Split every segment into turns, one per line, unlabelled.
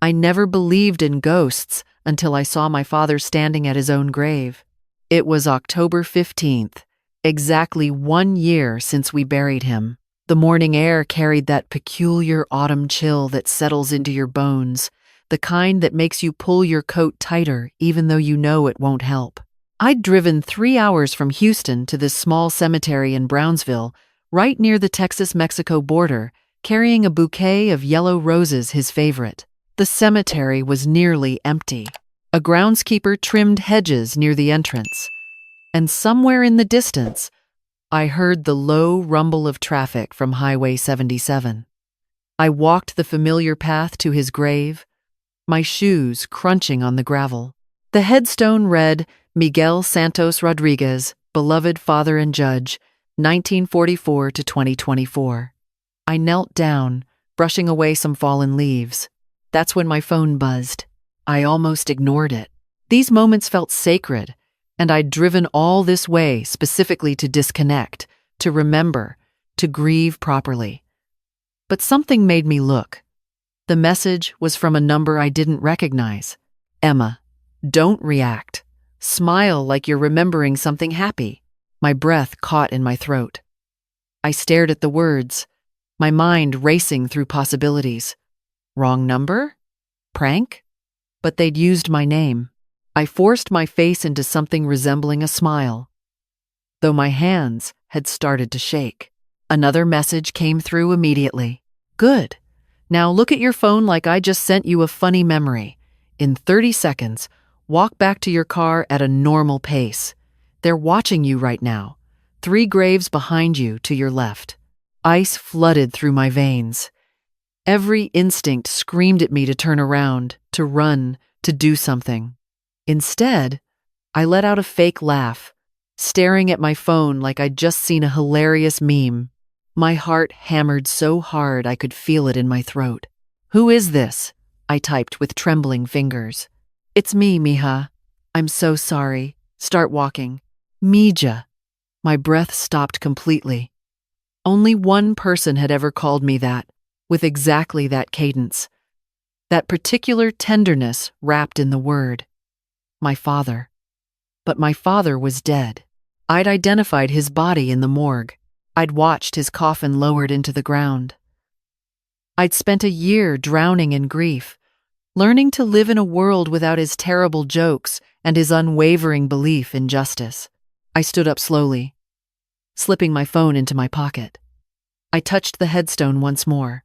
I never believed in ghosts until I saw my father standing at his own grave. It was October 15th, exactly 1 year since we buried him. The morning air carried that peculiar autumn chill that settles into your bones, the kind that makes you pull your coat tighter even though you know it won't help. I'd driven 3 hours from Houston to this small cemetery in Brownsville, right near the Texas-Mexico border, carrying a bouquet of yellow roses, his favorite. The cemetery was nearly empty. A groundskeeper trimmed hedges near the entrance, and somewhere in the distance, I heard the low rumble of traffic from Highway 77. I walked the familiar path to his grave, my shoes crunching on the gravel. The headstone read, Miguel Rodriguez, beloved father and judge, 1944 to 2024. I knelt down, brushing away some fallen leaves. That's when my phone buzzed. I almost ignored it. These moments felt sacred, and I'd driven all this way specifically to disconnect, to remember, to grieve properly. But something made me look. The message was from a number I didn't recognize. Emma, don't react. Smile like you're remembering something happy. My breath caught in my throat. I stared at the words, my mind racing through possibilities. Wrong number? Prank? But they'd used my name. I forced my face into something resembling a smile, though my hands had started to shake. Another message came through immediately. Good. Now look at your phone like I just sent you a funny memory. In 30 seconds, walk back to your car at a normal pace. They're watching you right now. 3 graves behind you to your left. Ice flooded through my veins. Every instinct screamed at me to turn around, to run, to do something. Instead, I let out a fake laugh, staring at my phone like I'd just seen a hilarious meme. My heart hammered so hard I could feel it in my throat. Who is this? I typed with trembling fingers. It's me, mija. I'm so sorry. Start walking. Mija. My breath stopped completely. Only one person had ever called me that, with exactly that cadence. That particular tenderness wrapped in the word. My father. But my father was dead. I'd identified his body in the morgue. I'd watched his coffin lowered into the ground. I'd spent a year drowning in grief, learning to live in a world without his terrible jokes and his unwavering belief in justice. I stood up slowly, slipping my phone into my pocket. I touched the headstone once more,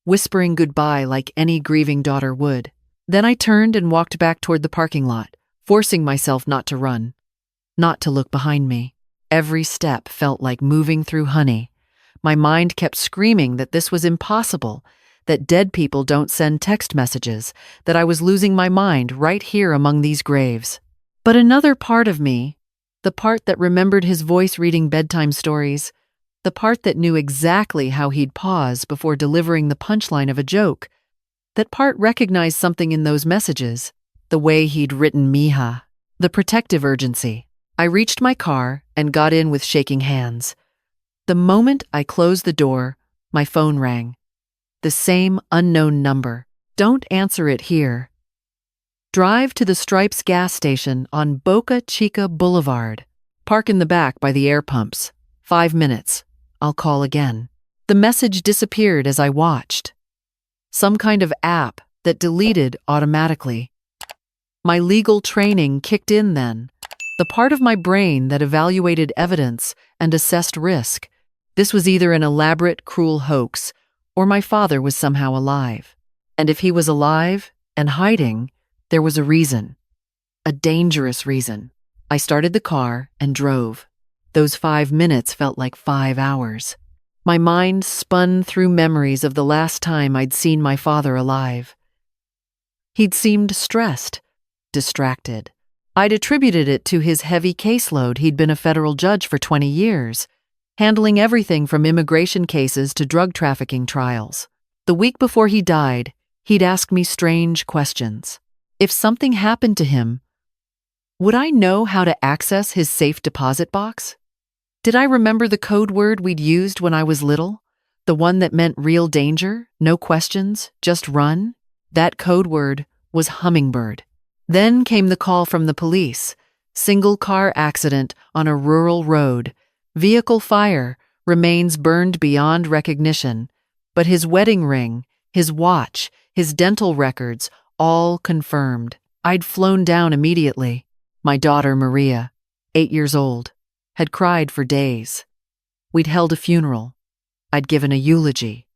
whispering goodbye like any grieving daughter would. Then I turned and walked back toward the parking lot, forcing myself not to run, not to look behind me. Every step felt like moving through honey. My mind kept screaming that this was impossible, that dead people don't send text messages, that I was losing my mind right here among these graves. But another part of me, the part that remembered his voice reading bedtime stories, the part that knew exactly how he'd pause before delivering the punchline of a joke, that part recognized something in those messages, the way he'd written mija, the protective urgency. I reached my car and got in with shaking hands. The moment I closed the door, my phone rang. The same unknown number. Don't answer it here. Drive to the Stripes gas station on Boca Chica Boulevard. Park in the back by the air pumps. 5 minutes. I'll call again. The message disappeared as I watched. Some kind of app that deleted automatically. My legal training kicked in then. The part of my brain that evaluated evidence and assessed risk. This was either an elaborate, cruel hoax, or my father was somehow alive. And if he was alive and hiding, there was a reason. A dangerous reason. I started the car and drove. Those 5 minutes felt like 5 hours. My mind spun through memories of the last time I'd seen my father alive. He'd seemed stressed, distracted. I'd attributed it to his heavy caseload. He'd been a federal judge for 20 years, handling everything from immigration cases to drug trafficking trials. The week before he died, he'd ask me strange questions. If something happened to him, would I know how to access his safe deposit box? Did I remember the code word we'd used when I was little? The one that meant real danger, no questions, just run? That code word was hummingbird. Then came the call from the police. Single car accident on a rural road. Vehicle fire, remains burned beyond recognition. But his wedding ring, his watch, his dental records, all confirmed. I'd flown down immediately. My daughter, Maria, 8 years old, had cried for days. We'd held a funeral. I'd given a eulogy.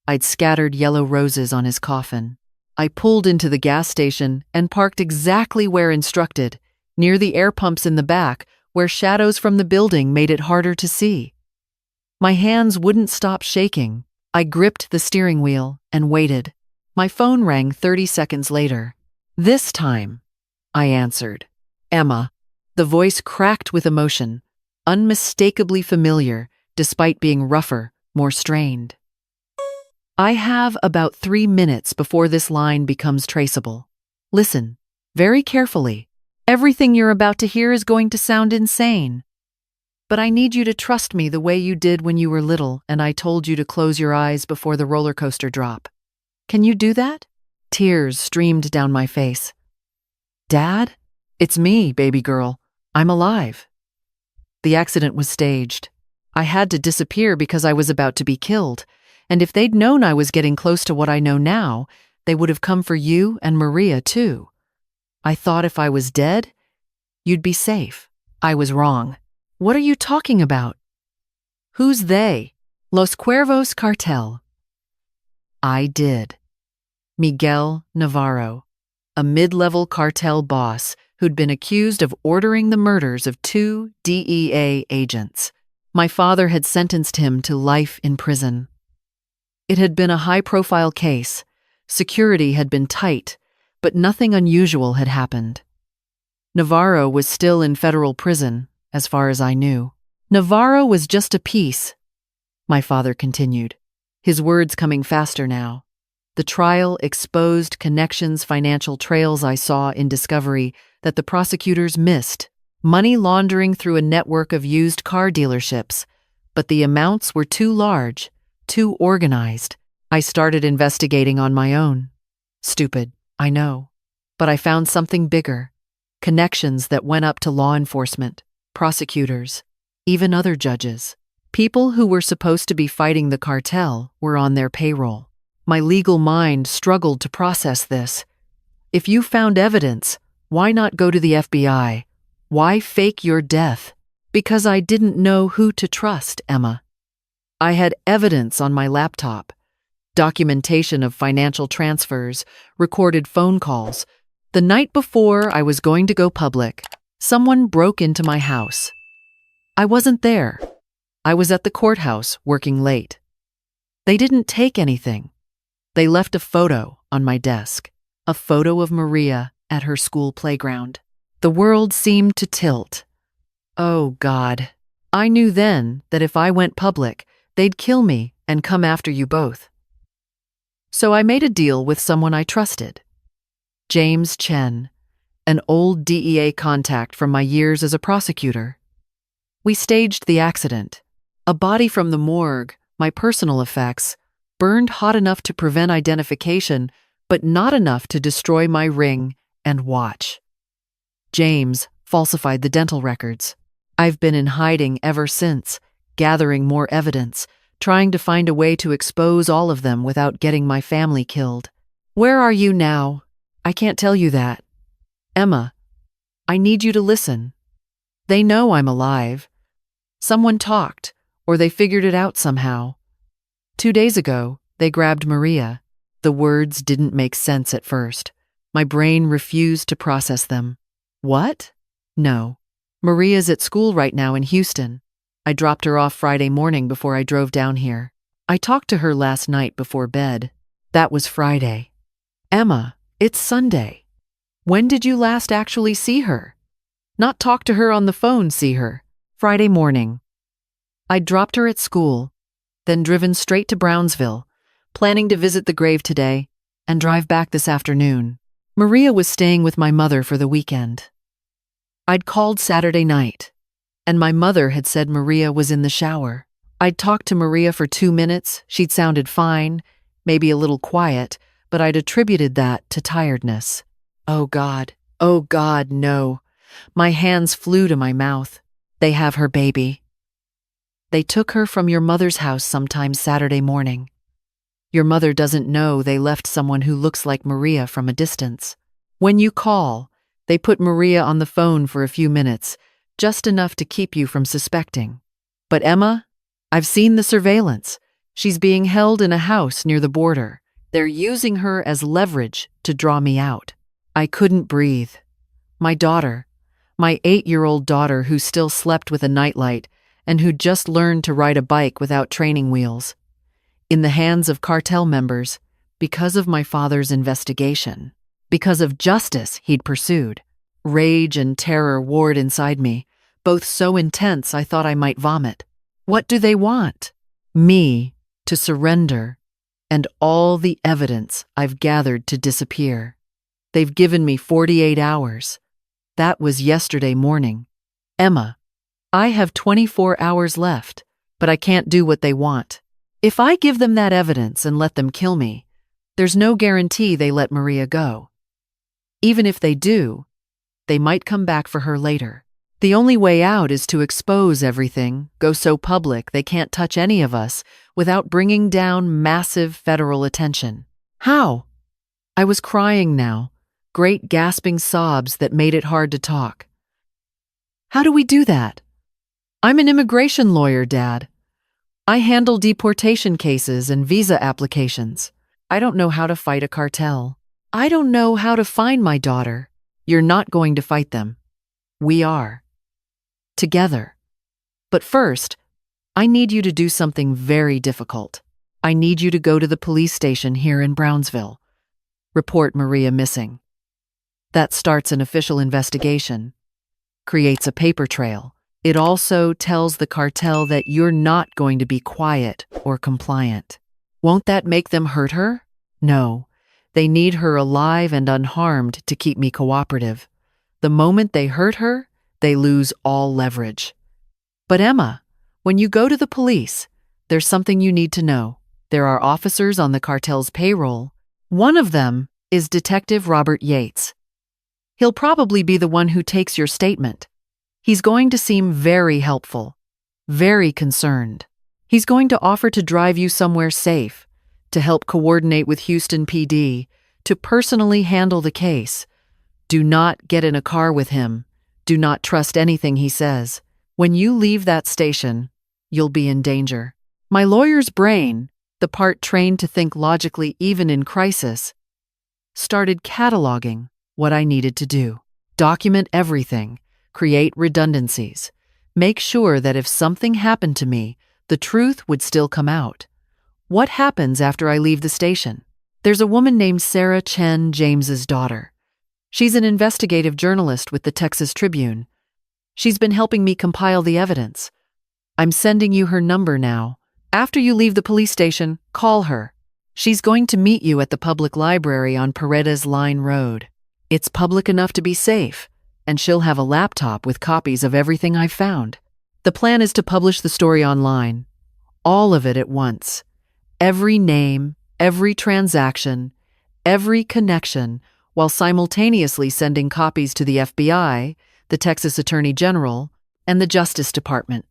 I'd scattered yellow roses on his coffin. I pulled into the gas station and parked exactly where instructed, near the air pumps in the back, where shadows from the building made it harder to see. My hands wouldn't stop shaking. I gripped the steering wheel and waited. My phone rang 30 seconds later. "This time," I answered. "Emma." The voice cracked with emotion, unmistakably familiar, despite being rougher, more strained. "I have about 3 minutes before this line becomes traceable. Listen, very carefully. Everything you're about to hear is going to sound insane. But I need you to trust me the way you did when you were little and I told you to close your eyes before the roller coaster drop. Can you do that?" Tears streamed down my face. "Dad? It's me, baby girl. I'm alive." The accident was staged. I had to disappear because I was about to be killed, and if they'd known I was getting close to what I know now, they would have come for you and Maria too. I thought if I was dead, you'd be safe. I was wrong. What are you talking about? Who's they? Los Cuervos cartel. I did. Miguel Navarro, a mid-level cartel boss who'd been accused of ordering the murders of 2 DEA agents. My father had sentenced him to life in prison. It had been a high-profile case. Security had been tight, but nothing unusual had happened. Navarro was still in federal prison, as far as I knew. Navarro was just a piece, my father continued, his words coming faster now. The trial exposed connections, financial trails I saw in discovery that the prosecutors missed, money laundering through a network of used car dealerships, but the amounts were too large, too organized. I started investigating on my own. Stupid, I know, but I found something bigger, connections that went up to law enforcement, prosecutors, even other judges. People who were supposed to be fighting the cartel were on their payroll. My legal mind struggled to process this. If you found evidence, why not go to the FBI? Why fake your death? Because I didn't know who to trust, Emma. I had evidence on my laptop, documentation of financial transfers, recorded phone calls. The night before I was going to go public, someone broke into my house. I wasn't there. I was at the courthouse working late. They didn't take anything. They left a photo on my desk, a photo of Maria at her school playground. The world seemed to tilt. Oh, God. I knew then that if I went public, they'd kill me and come after you both. So I made a deal with someone I trusted. James Chen, an old DEA contact from my years as a prosecutor. We staged the accident. A body from the morgue, my personal effects, burned hot enough to prevent identification, but not enough to destroy my ring and watch. James falsified the dental records. I've been in hiding ever since, gathering more evidence, trying to find a way to expose all of them without getting my family killed. Where are you now? I can't tell you that. Emma, I need you to listen. They know I'm alive. Someone talked, or they figured it out somehow. 2 days ago, they grabbed Maria. The words didn't make sense at first. My brain refused to process them. What? No. Maria's at school right now in Houston. I dropped her off Friday morning before I drove down here. I talked to her last night before bed. That was Friday. Emma, it's Sunday. When did you last actually see her? Not talk to her on the phone, see her. Friday morning. I dropped her at school, then driven straight to Brownsville, planning to visit the grave today and drive back this afternoon. Maria was staying with my mother for the weekend. I'd called Saturday night, and my mother had said Maria was in the shower. I'd talked to Maria for 2 minutes. She'd sounded fine, maybe a little quiet, but I'd attributed that to tiredness. Oh God, no. My hands flew to my mouth. They have her baby. They took her from your mother's house sometime Saturday morning. Your mother doesn't know they left someone who looks like Maria from a distance. When you call, they put Maria on the phone for a few minutes, just enough to keep you from suspecting. But Emma, I've seen the surveillance. She's being held in a house near the border. They're using her as leverage to draw me out. I couldn't breathe. My daughter, my 8-year-old daughter who still slept with a nightlight and who'd just learned to ride a bike without training wheels, in the hands of cartel members because of my father's investigation, because of justice he'd pursued. Rage and terror warred inside me, both so intense I thought I might vomit. What do they want? Me to surrender, and all the evidence I've gathered to disappear. They've given me 48 hours. That was yesterday morning. Emma, I have 24 hours left, but I can't do what they want. If I give them that evidence and let them kill me, there's no guarantee they let Maria go. Even if they do, they might come back for her later. The only way out is to expose everything, go so public they can't touch any of us without bringing down massive federal attention. How? I was crying now, great gasping sobs that made it hard to talk. How do we do that? I'm an immigration lawyer, Dad. I handle deportation cases and visa applications. I don't know how to fight a cartel. I don't know how to find my daughter. You're not going to fight them. We are. Together. But first, I need you to do something very difficult. I need you to go to the police station here in Brownsville. Report Maria missing. That starts an official investigation, creates a paper trail. It also tells the cartel that you're not going to be quiet or compliant. Won't that make them hurt her? No. They need her alive and unharmed to keep me cooperative. The moment they hurt her, they lose all leverage. But Emma, when you go to the police, there's something you need to know. There are officers on the cartel's payroll. One of them is Detective Robert Yates. He'll probably be the one who takes your statement. He's going to seem very helpful, very concerned. He's going to offer to drive you somewhere safe, to help coordinate with Houston PD, to personally handle the case. Do not get in a car with him. Do not trust anything he says. When you leave that station, you'll be in danger. My lawyer's brain, the part trained to think logically even in crisis, started cataloging what I needed to do. Document everything. Create redundancies. Make sure that if something happened to me, the truth would still come out. What happens after I leave the station? There's a woman named Sarah Chen, James's daughter. She's an investigative journalist with the Texas Tribune. She's been helping me compile the evidence. I'm sending you her number now. After you leave the police station, call her. She's going to meet you at the public library on Paredes Line Road. It's public enough to be safe, and she'll have a laptop with copies of everything I've found. The plan is to publish the story online, all of it at once. Every name, every transaction, every connection, while simultaneously sending copies to the FBI, the Texas Attorney General, and the Justice Department.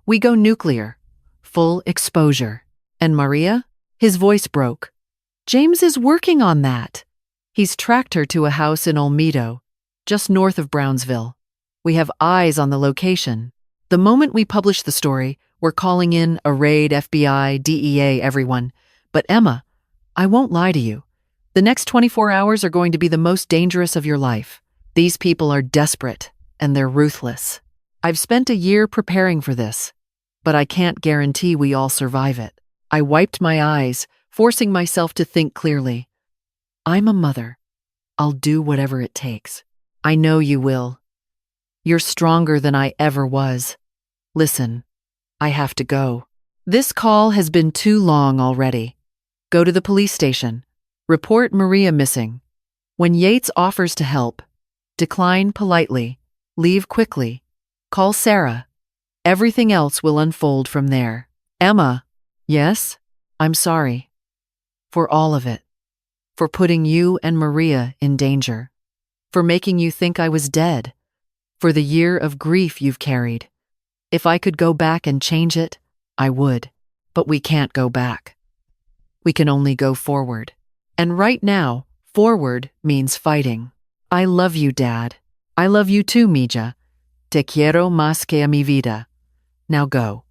We go nuclear, full exposure. And Maria? His voice broke. James is working on that. He's tracked her to a house in Olmedo, just north of Brownsville. We have eyes on the location. The moment we publish the story, we're calling in a raid, FBI, DEA, everyone. But Emma, I won't lie to you. The next 24 hours are going to be the most dangerous of your life. These people are desperate, and they're ruthless. I've spent a year preparing for this, but I can't guarantee we all survive it. I wiped my eyes, forcing myself to think clearly. I'm a mother. I'll do whatever it takes. I know you will. You're stronger than I ever was. Listen, I have to go. This call has been too long already. Go to the police station. Report Maria missing. When Yates offers to help, decline politely, leave quickly, call Sarah. Everything else will unfold from there. Emma, yes? I'm sorry. For all of it. for putting you and Maria in danger, for making you think I was dead, for the year of grief you've carried. If I could go back and change it, I would. But we can't go back. We can only go forward. And right now, forward means fighting. I love you, Dad. I love you too, mija. Te quiero más que a mi vida. Now go.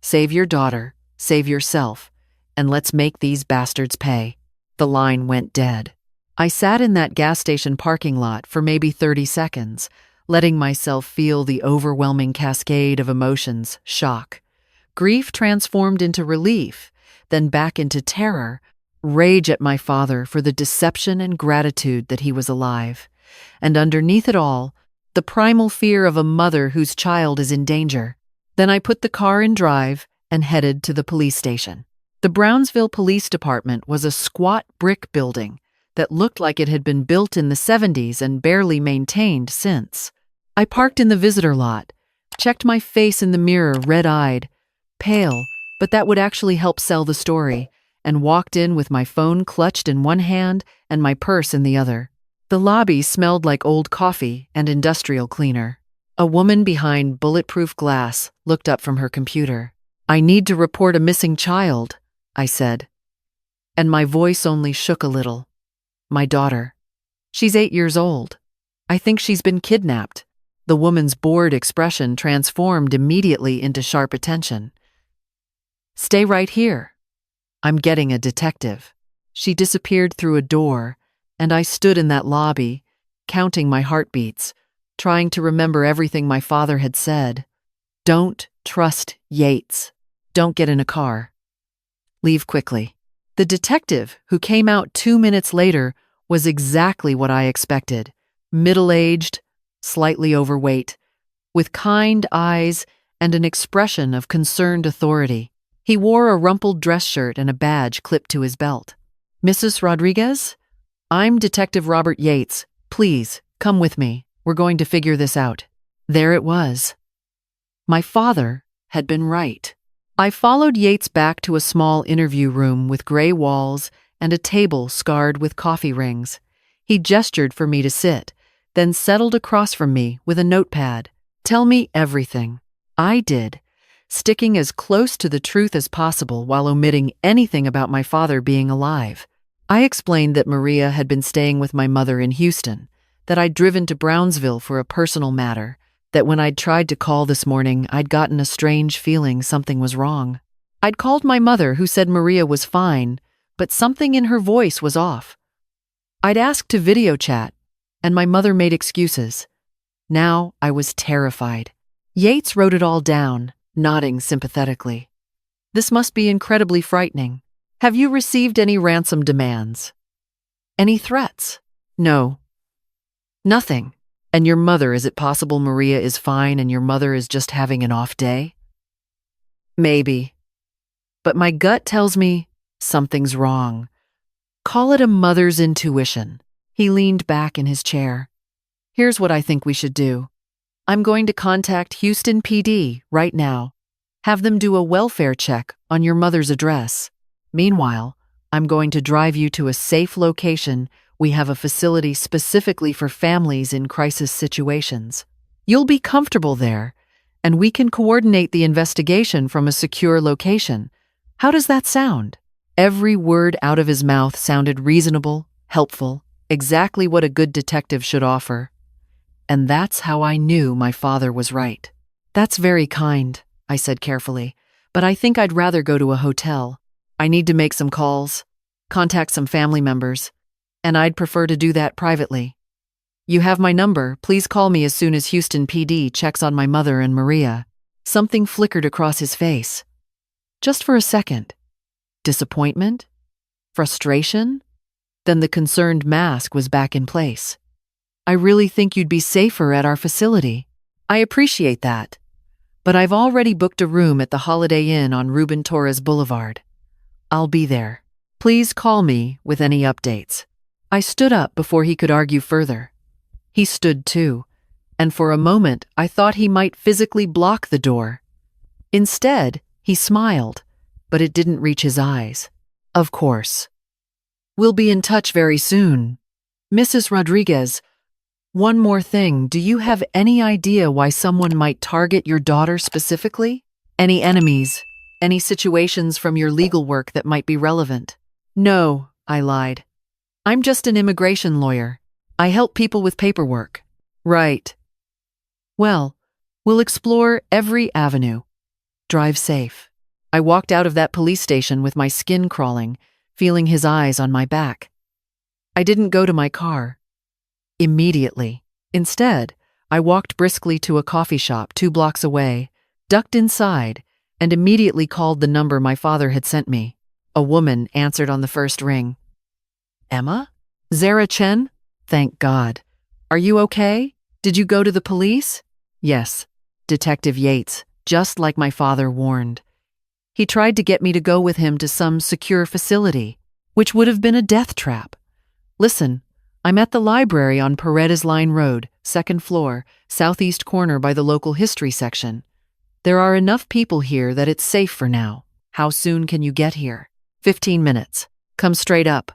Save your daughter, save yourself, and let's make these bastards pay. The line went dead. I sat in that gas station parking lot for maybe 30 seconds, letting myself feel the overwhelming cascade of emotions, shock. Grief transformed into relief, then back into terror, rage at my father for the deception and gratitude that he was alive. And underneath it all, the primal fear of a mother whose child is in danger. Then I put the car in drive and headed to the police station. The Brownsville Police Department was a squat brick building that looked like it had been built in the 70s and barely maintained since. I parked in the visitor lot, checked my face in the mirror red-eyed, pale, but that would actually help sell the story, and walked in with my phone clutched in one hand and my purse in the other. The lobby smelled like old coffee and industrial cleaner. A woman behind bulletproof glass looked up from her computer. "I need to report a missing child," I said. And my voice only shook a little. "My daughter. She's 8 years old. I think she's been kidnapped." The woman's bored expression transformed immediately into sharp attention. "Stay right here. I'm getting a detective." She disappeared through a door, and I stood in that lobby, counting my heartbeats, trying to remember everything my father had said. Don't trust Yates. Don't get in a car. Leave quickly. The detective, who came out 2 minutes later, was exactly what I expected. Middle-aged, slightly overweight, with kind eyes and an expression of concerned authority. He wore a rumpled dress shirt and a badge clipped to his belt. "Mrs. Rodriguez? I'm Detective Robert Yates. Please, come with me. We're going to figure this out." There it was. My father had been right. I followed Yates back to a small interview room with gray walls and a table scarred with coffee rings. He gestured for me to sit, then settled across from me with a notepad. "Tell me everything." I did, sticking as close to the truth as possible while omitting anything about my father being alive. I explained that Maria had been staying with my mother in Houston, that I'd driven to Brownsville for a personal matter, that when I'd tried to call this morning, I'd gotten a strange feeling something was wrong. I'd called my mother, who said Maria was fine, but something in her voice was off. I'd asked to video chat, and my mother made excuses. Now I was terrified. Yates wrote it all down, nodding sympathetically. "This must be incredibly frightening. Have you received any ransom demands? Any threats?" "No. Nothing. And your mother, is it possible Maria is fine and your mother is just having an off day?" "Maybe. But my gut tells me something's wrong. Call it a mother's intuition." He leaned back in his chair. "Here's what I think we should do. I'm going to contact Houston PD right now. Have them do a welfare check on your mother's address. Meanwhile, I'm going to drive you to a safe location. We have a facility specifically for families in crisis situations. You'll be comfortable there, and we can coordinate the investigation from a secure location. How does that sound?" Every word out of his mouth sounded reasonable, helpful, exactly what a good detective should offer. And that's how I knew my father was right. "That's very kind," I said carefully, "but I think I'd rather go to a hotel. I need to make some calls, contact some family members, and I'd prefer to do that privately. You have my number. Please call me as soon as Houston PD checks on my mother and Maria." Something flickered across his face. Just for a second. Disappointment? Frustration? Then the concerned mask was back in place. "I really think you'd be safer at our facility." "I appreciate that. But I've already booked a room at the Holiday Inn on Ruben Torres Boulevard. I'll be there. Please call me with any updates." I stood up before he could argue further. He stood too, and for a moment I thought he might physically block the door. Instead, he smiled, but it didn't reach his eyes. "Of course." We'll be in touch very soon. Mrs. Rodriguez, one more thing. Do you have any idea why someone might target your daughter specifically? Any enemies? Any situations from your legal work that might be relevant? No, I lied. I'm just an immigration lawyer. I help people with paperwork. Right. Well, we'll explore every avenue. Drive safe. I walked out of that police station with my skin crawling, feeling his eyes on my back. I didn't go to my car. Immediately. Instead, I walked briskly to a coffee shop 2 blocks away, ducked inside, and immediately called the number my father had sent me. A woman answered on the first ring. Emma? Zara Chen? Thank God. Are you okay? Did you go to the police? Yes. Detective Yates, just like my father warned. He tried to get me to go with him to some secure facility, which would have been a death trap. Listen, I'm at the library on Paredes Line Road, 2nd floor, southeast corner by the local history section. There are enough people here that it's safe for now. How soon can you get here? 15 minutes. Come straight up.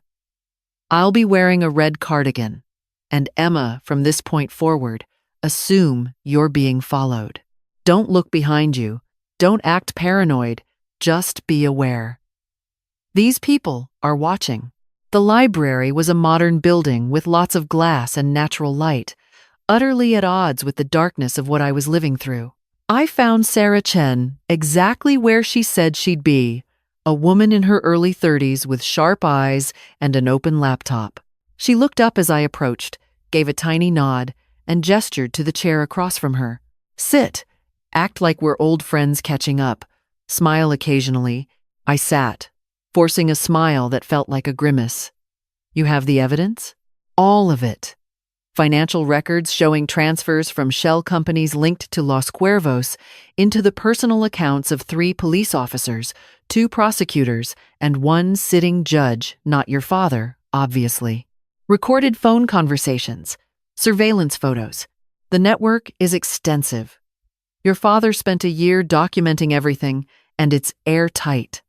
I'll be wearing a red cardigan. And Emma, from this point forward, assume you're being followed. Don't look behind you. Don't act paranoid. Just be aware. These people are watching. The library was a modern building with lots of glass and natural light, utterly at odds with the darkness of what I was living through. I found Sarah Chen exactly where she said she'd be, a woman in her early 30s with sharp eyes and an open laptop. She looked up as I approached, gave a tiny nod, and gestured to the chair across from her. Sit. Act like we're old friends catching up. Smile occasionally. I sat, forcing a smile that felt like a grimace. You have the evidence? All of it. Financial records showing transfers from shell companies linked to Los Cuervos into the personal accounts of 3 police officers, 2 prosecutors, and 1 sitting judge, not your father, obviously. Recorded phone conversations, surveillance photos. The network is extensive. Your father spent a year documenting everything, and it's airtight.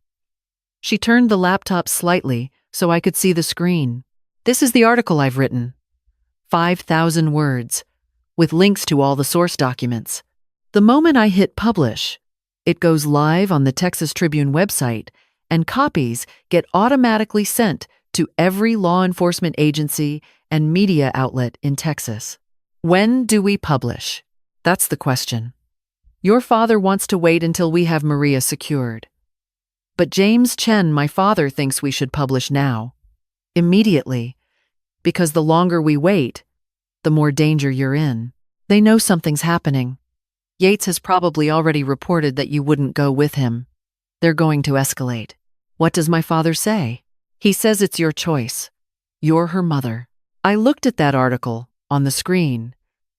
She turned the laptop slightly so I could see the screen. This is the article I've written. 5,000 words, with links to all the source documents. The moment I hit publish, it goes live on the Texas Tribune website, and copies get automatically sent to every law enforcement agency and media outlet in Texas. When do we publish? That's the question. Your father wants to wait until we have Maria secured. But James Chen, my father, thinks we should publish now. Immediately. Because the longer we wait, the more danger you're in. They know something's happening. Yates has probably already reported that you wouldn't go with him. They're going to escalate. What does my father say? He says it's your choice. You're her mother. I looked at that article on the screen,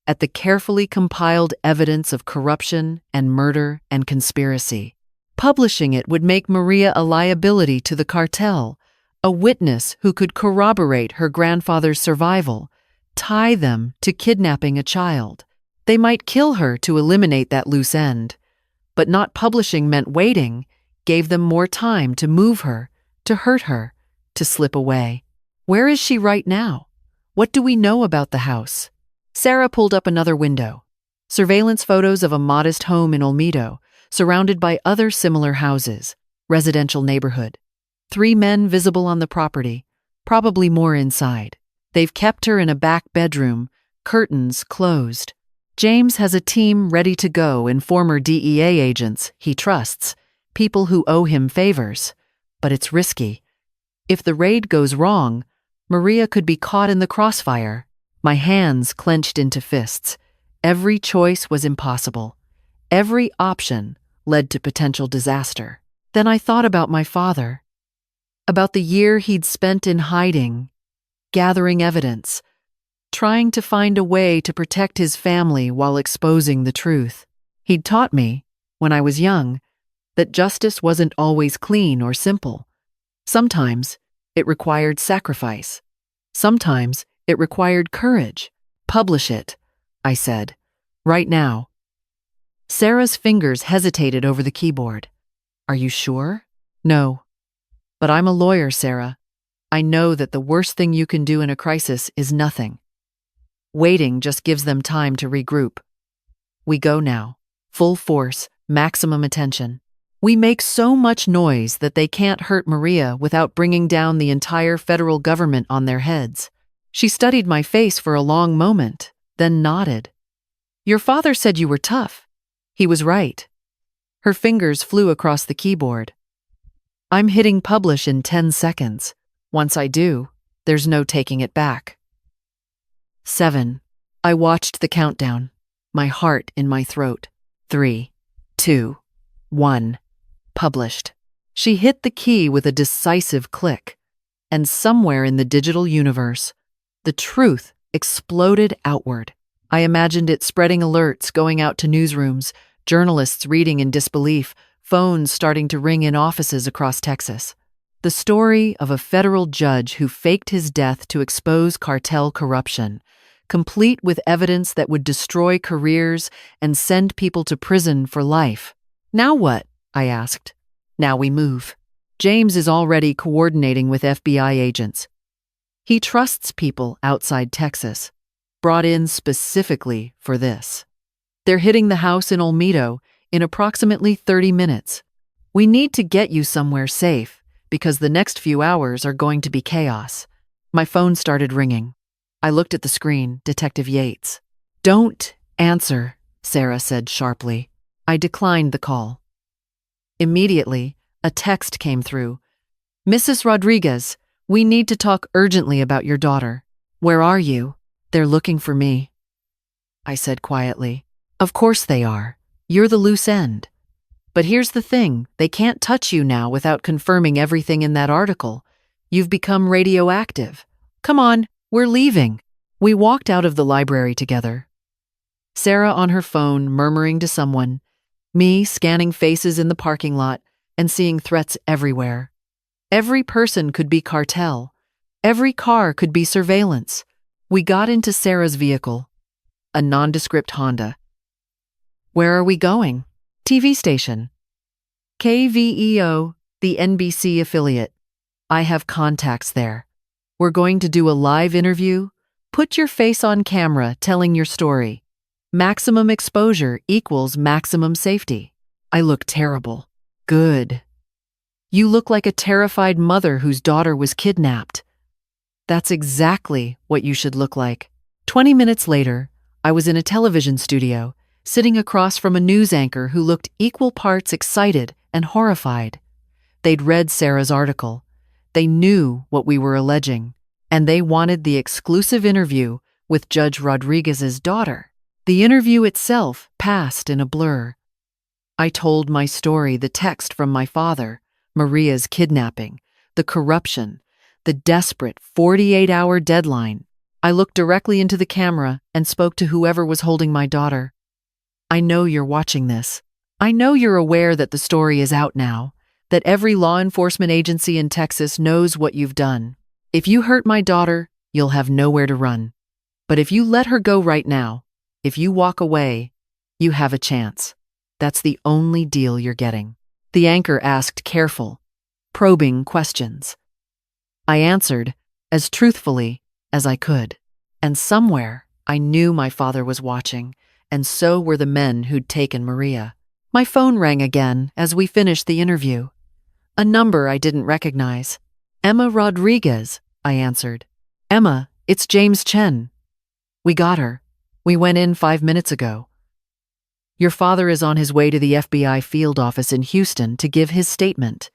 at the carefully compiled evidence of corruption and murder and conspiracy. Publishing it would make Maria a liability to the cartel, a witness who could corroborate her grandfather's survival, tie them to kidnapping a child. They might kill her to eliminate that loose end. But not publishing meant waiting, gave them more time to move her, to hurt her, to slip away. Where is she right now? What do we know about the house? Sarah pulled up another window. Surveillance photos of a modest home in Olmedo, surrounded by other similar houses, residential neighborhood. 3 men visible on the property, probably more inside. They've kept her in a back bedroom, curtains closed. James has a team ready to go and former DEA agents he trusts, people who owe him favors. But it's risky. If the raid goes wrong, Maria could be caught in the crossfire. My hands clenched into fists. Every choice was impossible. Every option led to potential disaster. Then I thought about my father, about the year he'd spent in hiding, gathering evidence, trying to find a way to protect his family while exposing the truth. He'd taught me, when I was young, that justice wasn't always clean or simple. Sometimes it required sacrifice. Sometimes it required courage. Publish it, I said, right now. Sarah's fingers hesitated over the keyboard. Are you sure? No. But I'm a lawyer, Sarah. I know that the worst thing you can do in a crisis is nothing. Waiting just gives them time to regroup. We go now. Full force, maximum attention. We make so much noise that they can't hurt Maria without bringing down the entire federal government on their heads. She studied my face for a long moment, then nodded. Your father said you were tough. He was right. Her fingers flew across the keyboard. I'm hitting publish in 10 seconds. Once I do, there's no taking it back. 7. I watched the countdown, my heart in my throat. 3, 2, 1. Published. She hit the key with a decisive click, and somewhere in the digital universe, the truth exploded outward. I imagined it spreading alerts going out to newsrooms, journalists reading in disbelief, phones starting to ring in offices across Texas. The story of a federal judge who faked his death to expose cartel corruption, complete with evidence that would destroy careers and send people to prison for life. Now what? I asked. Now we move. James is already coordinating with FBI agents. He trusts people outside Texas, brought in specifically for this. They're hitting the house in Olmedo in approximately 30 minutes. We need to get you somewhere safe because the next few hours are going to be chaos. My phone started ringing. I looked at the screen, Detective Yates. Don't answer, Sarah said sharply. I declined the call. Immediately, a text came through. Mrs. Rodriguez, we need to talk urgently about your daughter. Where are you? They're looking for me. I said quietly. Of course they are. You're the loose end. But here's the thing, they can't touch you now without confirming everything in that article. You've become radioactive. Come on, we're leaving. We walked out of the library together. Sarah on her phone murmuring to someone, me scanning faces in the parking lot and seeing threats everywhere. Every person could be cartel. Every car could be surveillance. We got into Sarah's vehicle, a nondescript Honda. Where are we going? TV station. KVEO, the NBC affiliate. I have contacts there. We're going to do a live interview. Put your face on camera telling your story. Maximum exposure equals maximum safety. I look terrible. Good. You look like a terrified mother whose daughter was kidnapped. That's exactly what you should look like. 20 minutes later, I was in a television studio, sitting across from a news anchor who looked equal parts excited and horrified. They'd read Sarah's article. They knew what we were alleging, and they wanted the exclusive interview with Judge Rodriguez's daughter. The interview itself passed in a blur. I told my story, the text from my father, Maria's kidnapping, the corruption, the desperate 48-hour deadline. I looked directly into the camera and spoke to whoever was holding my daughter. I know you're watching this. I know you're aware that the story is out now, that every law enforcement agency in Texas knows what you've done. If you hurt my daughter, you'll have nowhere to run. But if you let her go right now, if you walk away, you have a chance. That's the only deal you're getting. The anchor asked careful, probing questions. I answered as truthfully as I could. And somewhere, I knew my father was watching, and so were the men who'd taken Maria. My phone rang again as we finished the interview. A number I didn't recognize. Emma Rodriguez, I answered. Emma, it's James Chen. We got her. We went in 5 minutes ago. Your father is on his way to the FBI field office in Houston to give his statement.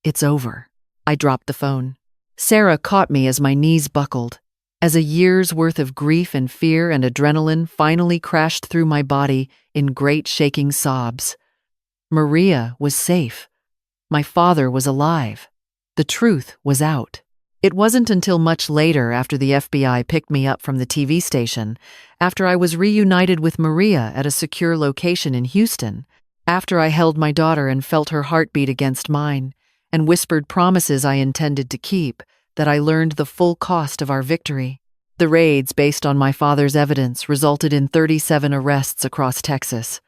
It's over. I dropped the phone. Sarah caught me as my knees buckled, as a year's worth of grief and fear and adrenaline finally crashed through my body in great shaking sobs. Maria was safe. My father was alive. The truth was out. It wasn't until much later, after the FBI picked me up from the TV station, after I was reunited with Maria at a secure location in Houston, after I held my daughter and felt her heartbeat against mine, and whispered promises I intended to keep, that I learned the full cost of our victory. The raids, based on my father's evidence, resulted in 37 arrests across Texas.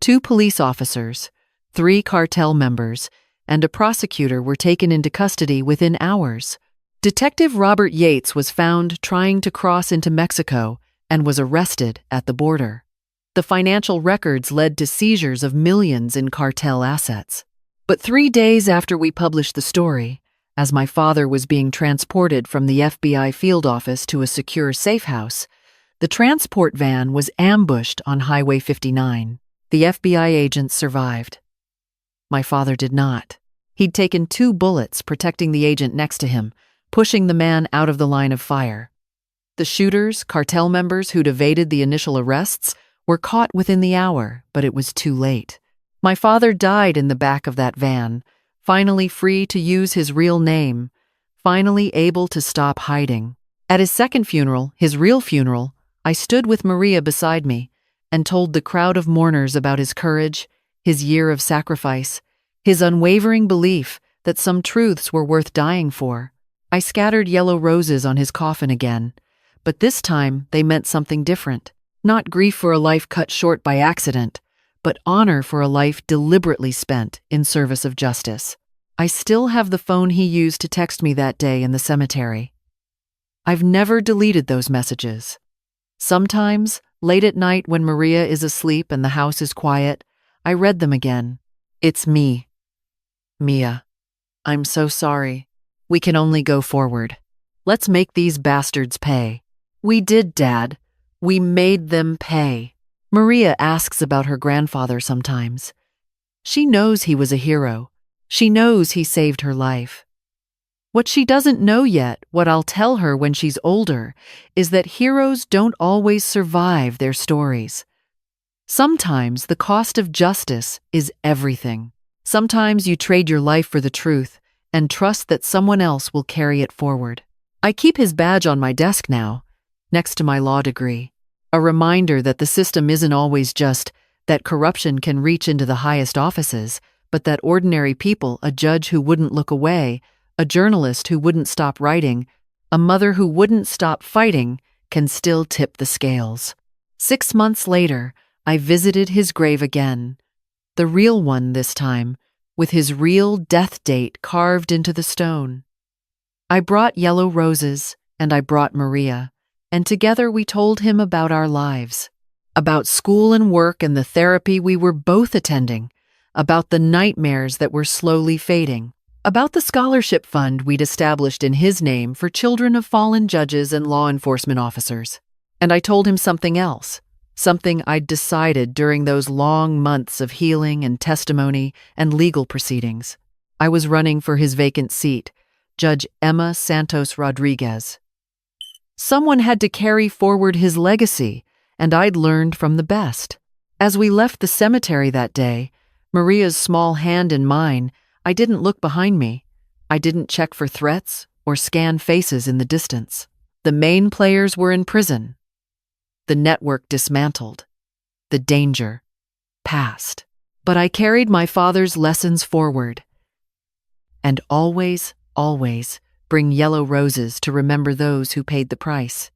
2 police officers, 3 cartel members, and a prosecutor were taken into custody within hours. Detective Robert Yates was found trying to cross into Mexico and was arrested at the border. The financial records led to seizures of millions in cartel assets. But 3 days after we published the story, as my father was being transported from the FBI field office to a secure safe house, the transport van was ambushed on Highway 59. The FBI agents survived. My father did not. He'd taken 2 bullets protecting the agent next to him, pushing the man out of the line of fire. The shooters, cartel members who'd evaded the initial arrests, were caught within the hour, but it was too late. My father died in the back of that van, finally free to use his real name, finally able to stop hiding. At his second funeral, his real funeral, I stood with Maria beside me and told the crowd of mourners about his courage, his year of sacrifice, his unwavering belief that some truths were worth dying for. I scattered yellow roses on his coffin again, but this time they meant something different. Not grief for a life cut short by accident, but honor for a life deliberately spent in service of justice. I still have the phone he used to text me that day in the cemetery. I've never deleted those messages. Sometimes, late at night when Maria is asleep and the house is quiet, I read them again. It's me. Mia. I'm so sorry. We can only go forward. Let's make these bastards pay. We did, Dad. We made them pay. Maria asks about her grandfather sometimes. She knows he was a hero. She knows he saved her life. What she doesn't know yet, what I'll tell her when she's older, is that heroes don't always survive their stories. Sometimes the cost of justice is everything. Sometimes you trade your life for the truth and trust that someone else will carry it forward. I keep his badge on my desk now, next to my law degree, a reminder that the system isn't always just that corruption can reach into the highest offices, but that ordinary people, a judge who wouldn't look away, a journalist who wouldn't stop writing, a mother who wouldn't stop fighting, can still tip the scales. 6 months later, I visited his grave again, the real one this time, with his real death date carved into the stone. I brought yellow roses, and I brought Maria, and together we told him about our lives, about school and work and the therapy we were both attending, about the nightmares that were slowly fading, about the scholarship fund we'd established in his name for children of fallen judges and law enforcement officers. And I told him something else, something I'd decided during those long months of healing and testimony and legal proceedings. I was running for his vacant seat, Judge Emma Santos Rodriguez. Someone had to carry forward his legacy, and I'd learned from the best. As we left the cemetery that day, Maria's small hand in mine, I didn't look behind me. I didn't check for threats or scan faces in the distance. The main players were in prison. The network dismantled. The danger passed. But I carried my father's lessons forward. And always, always bring yellow roses to remember those who paid the price.